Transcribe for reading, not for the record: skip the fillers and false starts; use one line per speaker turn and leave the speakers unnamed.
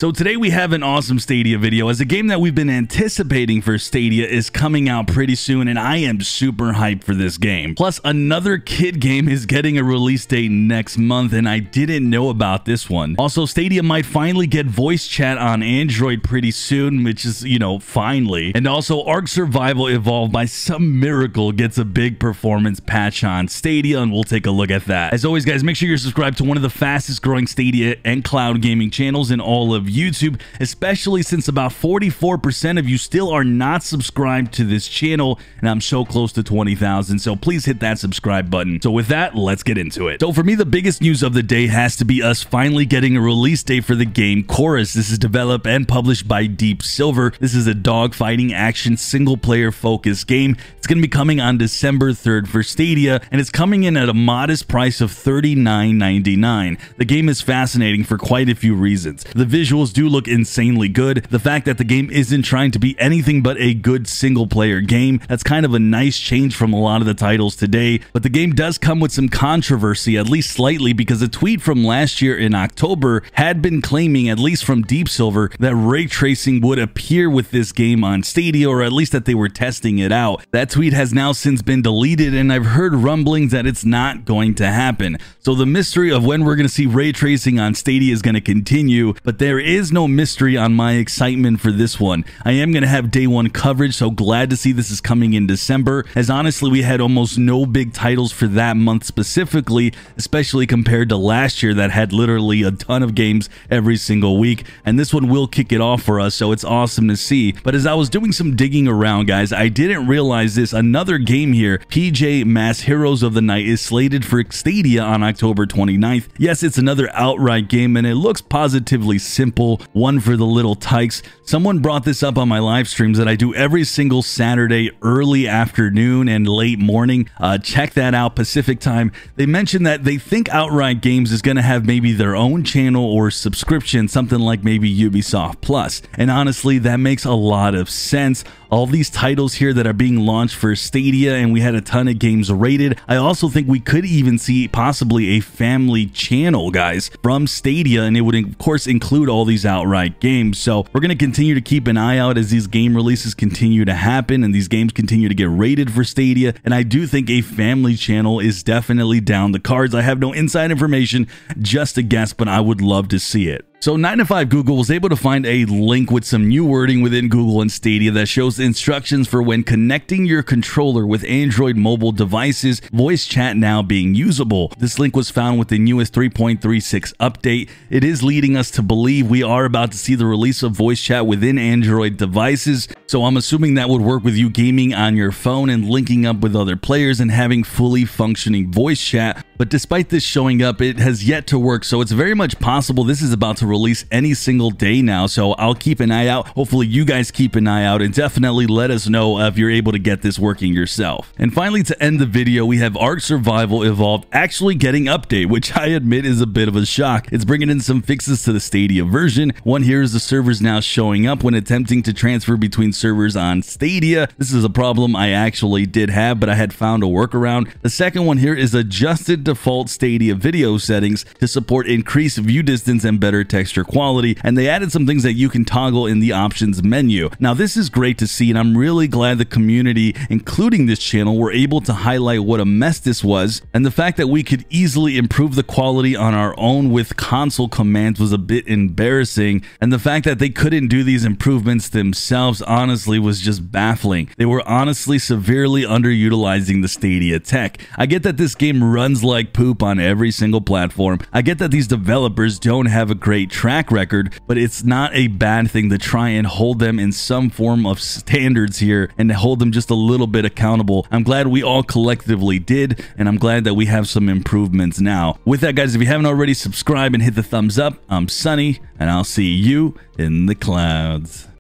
So today we have an awesome Stadia video, as a game that we've been anticipating for Stadia is coming out pretty soon, and I am super hyped for this game. Plus, another kid game is getting a release date next month, and I didn't know about this one. Also, Stadia might finally get voice chat on Android pretty soon, which is, finally. And also, Ark Survival Evolved by some miracle gets a big performance patch on Stadia, and we'll take a look at that. As always, guys, make sure you're subscribed to one of the fastest growing Stadia and cloud gaming channels in all of YouTube, especially since about 44% of you still are not subscribed to this channel, and I'm so close to 20,000, so please hit that subscribe button. So with that, let's get into it. So for me, the biggest news of the day has to be us finally getting a release date for the game Chorus. This is developed and published by Deep Silver. This is a dog-fighting action single-player focused game. It's going to be coming on December 3rd for Stadia, and it's coming in at a modest price of $39.99. The game is fascinating for quite a few reasons. The visuals do look insanely good. The fact that the game isn't trying to be anything but a good single-player game, that's kind of a nice change from a lot of the titles today. But the game does come with some controversy, at least slightly, because a tweet from last year in October had been claiming, at least from Deep Silver, that ray tracing would appear with this game on Stadia, or at least that they were testing it out. That tweet has now since been deleted, and I've heard rumblings that it's not going to happen. So the mystery of when we're going to see ray tracing on Stadia is going to continue, but there is no mystery on my excitement for this one. I am going to have day one coverage, so glad to see this is coming in December, as honestly we had almost no big titles for that month specifically, especially compared to last year that had literally a ton of games every single week, and this one will kick it off for us, so it's awesome to see. But as I was doing some digging around, guys, I didn't realize this. Another game here, PJ Masks Heroes of the Night, is slated for Stadia on October 29th. Yes, it's another outright game, and it looks positively simple, one for the little tykes. Someone brought this up on my live streams that I do every single Saturday early afternoon and late morning. Check that out, Pacific time. They mentioned that they think Outright Games is going to have maybe their own channel or subscription, something like maybe Ubisoft Plus. And honestly, that makes a lot of sense. All these titles here that are being launched for Stadia, and we had a ton of games rated. I also think we could even see possibly a family channel, guys, from Stadia, and it would of course include all these outright games. So we're going to continue to keep an eye out as these game releases continue to happen and these games continue to get rated for Stadia, and I do think a family channel is definitely down the cards. I have no inside information, just a guess, but I would love to see it. So 9to5 Google was able to find a link with some new wording within Google and Stadia that shows the instructions for when connecting your controller with Android mobile devices, voice chat now being usable. This link was found with the newest 3.36 update. It is leading us to believe we are about to see the release of voice chat within Android devices. So I'm assuming that would work with you gaming on your phone and linking up with other players and having fully functioning voice chat. But despite this showing up, it has yet to work, so it's very much possible this is about to release any single day now, so I'll keep an eye out. Hopefully you guys keep an eye out, and definitely let us know if you're able to get this working yourself. And finally, to end the video, we have Ark Survival Evolved actually getting update, which I admit is a bit of a shock. It's bringing in some fixes to the Stadia version. One here is the servers now showing up when attempting to transfer between servers on Stadia. This is a problem I actually did have, but I had found a workaround. The second one here is adjusted default Stadia video settings to support increased view distance and better texture quality, and they added some things that you can toggle in the options menu. Now this is great to see, and I'm really glad the community, including this channel, were able to highlight what a mess this was, and the fact that we could easily improve the quality on our own with console commands was a bit embarrassing, and the fact that they couldn't do these improvements themselves honestly was just baffling. They were honestly severely underutilizing the Stadia tech. I get that this game runs like poop on every single platform. I get that these developers don't have a great track record, but it's not a bad thing to try and hold them in some form of standards here and to hold them just a little bit accountable. I'm glad we all collectively did, and I'm glad that we have some improvements now. With that, guys, if you haven't already, subscribe and hit the thumbs up. I'm Sunny, and I'll see you in the clouds.